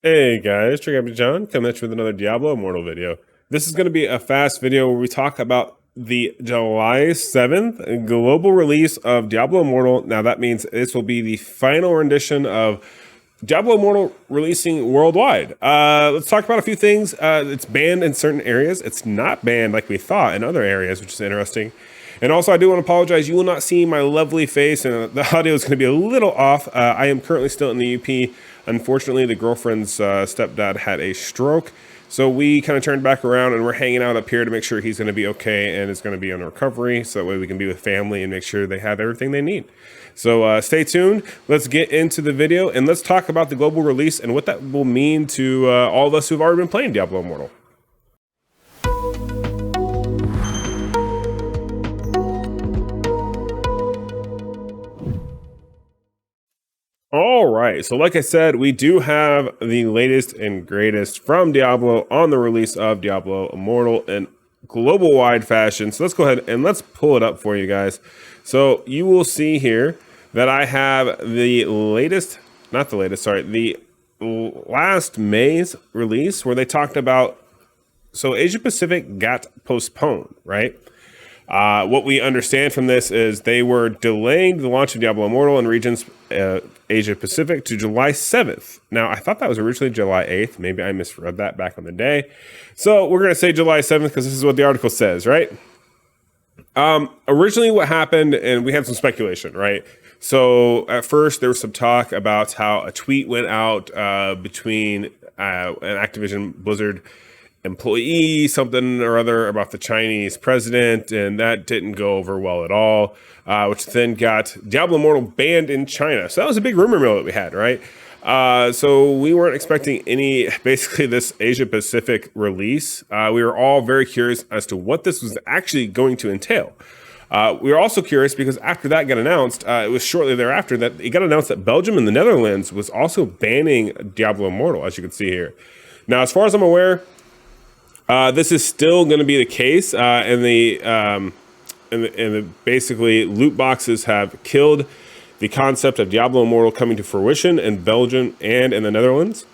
Hey guys, check out John coming at you with another Diablo Immortal video. This is going to be a fast video where we talk about the July 7th global release of Diablo Immortal. Now that means this will be the final rendition of Diablo Immortal releasing worldwide. Let's talk about a few things. It's banned in certain areas. It's not banned like we thought in other areas, which is interesting. And also, I do want to apologize. You will not see my lovely face, and the audio is going to be a little off. I am currently still in the UP. Unfortunately, the girlfriend's stepdad had a stroke. So we kind of turned back around and we're hanging out up here to make sure he's going to be okay and is going to be on recovery. So that way we can be with family and make sure they have everything they need. So stay tuned. Let's get into the video and let's talk about the global release and what that will mean to all of us who've already been playing Diablo Immortal. All right, so like I said, we do have the latest and greatest from Diablo on the release of Diablo Immortal in global-wide fashion. So let's go ahead and let's pull it up for you guys. So you will see here that I have the latest, not the latest, sorry, the last May's release where they talked about, so Asia Pacific got postponed, right? What we understand from this is they were delaying the launch of Diablo Immortal in regions Asia Pacific to July 7th. Now, I thought that was originally July 8th. Maybe I misread that back in the day. So we're going to say July 7th because this is what the article says, right? Originally what happened, and we had some speculation, right? So at first there was some talk about how a tweet went out between an Activision Blizzard employee, something or other about the Chinese president, and that didn't go over well at all, which then got Diablo Immortal banned in China. So that was a big rumor mill that we had, right? So we weren't expecting basically this Asia Pacific release. We were all very curious as to what this was actually going to entail. We were also curious because after that got announced, it was shortly thereafter that it got announced that Belgium and the Netherlands was also banning Diablo Immortal, as you can see here. Now, as far as I'm aware, this is still going to be the case, and basically loot boxes have killed the concept of Diablo Immortal coming to fruition in Belgium and in the Netherlands.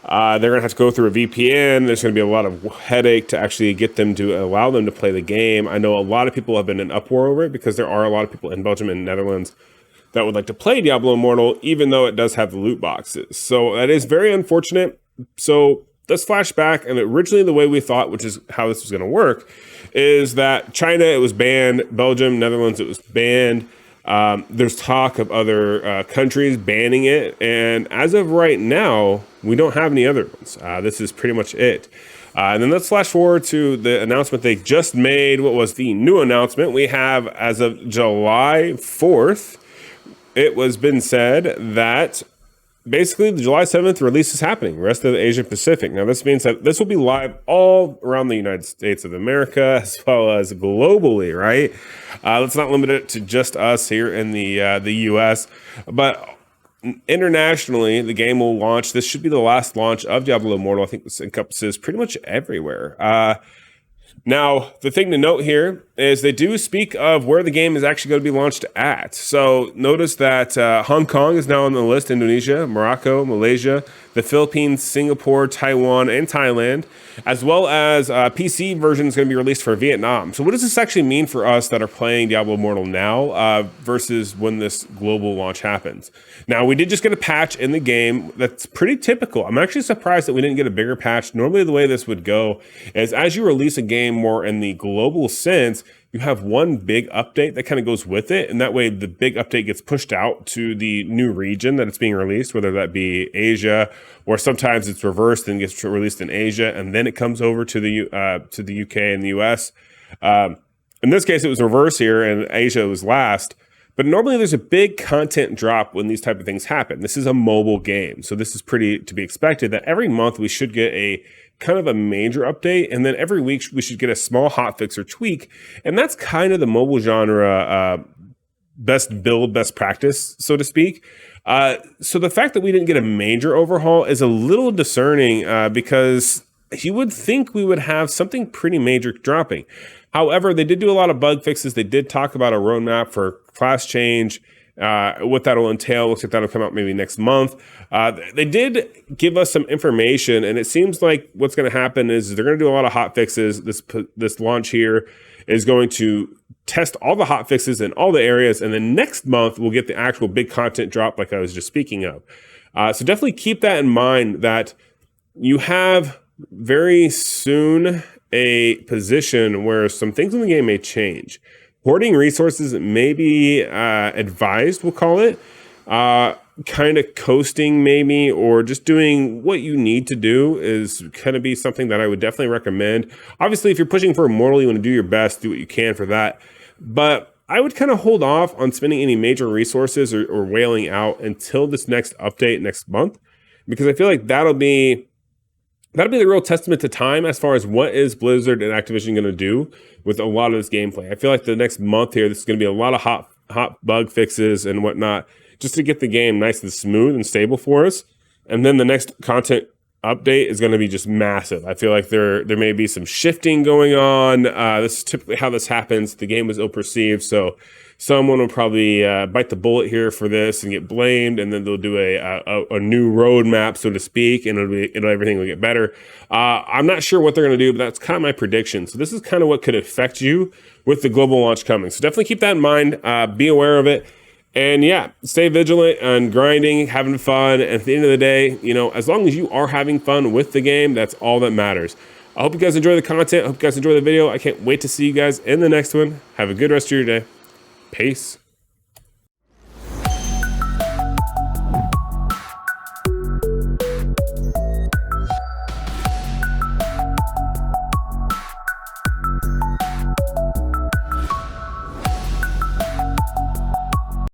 They're going to have to go through a VPN. There's going to be a lot of headache to actually get them to allow them to play the game. I know a lot of people have been in uproar over it because there are a lot of people in Belgium and Netherlands that would like to play Diablo Immortal, even though it does have the loot boxes. So that is very unfortunate. So let's flash back, and originally the way we thought, which is how this was going to work, is that China, it was banned. Belgium, Netherlands, it was banned. There's talk of other countries banning it, and as of right now, we don't have any other ones. This is pretty much it. And then let's flash forward to the announcement they just made. What was the new announcement? We have, as of July 4th, it was been said that basically, the July 7th release is happening, rest of the Asia Pacific. Now, this means that this will be live all around the United States of America, as well as globally, right? Let's not limit it to just us here in the US, but internationally, the game will launch. This should be the last launch of Diablo Immortal. I think this encompasses pretty much everywhere. Now, the thing to note here is they do speak of where the game is actually going to be launched at. So notice that Hong Kong is now on the list, Indonesia, Morocco, Malaysia, the Philippines, Singapore, Taiwan, and Thailand, as well as PC version is going to be released for Vietnam. So what does this actually mean for us that are playing Diablo Immortal now versus when this global launch happens? Now, we did just get a patch in the game that's pretty typical. I'm actually surprised that we didn't get a bigger patch. Normally, the way this would go is as you release a game more in the global sense, you have one big update that kind of goes with it. And that way the big update gets pushed out to the new region that it's being released, whether that be Asia, or sometimes it's reversed and gets released in Asia. And then it comes over to the UK and the US. In this case, it was reverse here and Asia was last. But normally there's a big content drop when these type of things happen. This is a mobile game. So this is pretty to be expected that every month we should get a kind of a major update, and then every week we should get a small hotfix or tweak, and that's kind of the mobile genre best build, best practice, so to speak. So the fact that we didn't get a major overhaul is a little discerning because you would think we would have something pretty major dropping. However, they did do a lot of bug fixes. They did talk about a roadmap for class change, what that'll entail. Looks like that'll come out maybe next month. They did give us some information, and it seems like what's going to happen is they're going to do a lot of hot fixes. This launch here is going to test all the hot fixes in all the areas, and then next month we'll get the actual big content drop like I was just speaking of. So definitely keep that in mind, that you have very soon a position where some things in the game may change. Hoarding resources may be advised, we'll call it. Kind of coasting maybe, or just doing what you need to do is going to be something that I would definitely recommend. Obviously, if you're pushing for Immortal, you want to do your best, do what you can for that. But I would kind of hold off on spending any major resources or whaling out until this next update next month, because I feel like that'll be the real testament to time as far as what is Blizzard and Activision going to do with a lot of this gameplay. I feel like the next month here, this is going to be a lot of hot bug fixes and whatnot, just to get the game nice and smooth and stable for us. And then the next content update is going to be just massive. I feel like there may be some shifting going on. This is typically how this happens. The game was ill-perceived, so someone will probably bite the bullet here for this and get blamed, and then they'll do a new roadmap, so to speak, and everything will get better. I'm not sure what they're going to do, but that's kind of my prediction. So this is kind of what could affect you with the global launch coming. So definitely keep that in mind. Be aware of it. And yeah, stay vigilant and grinding, having fun. And at the end of the day, as long as you are having fun with the game, that's all that matters. I hope you guys enjoy the content. I hope you guys enjoy the video. I can't wait to see you guys in the next one. Have a good rest of your day. Peace.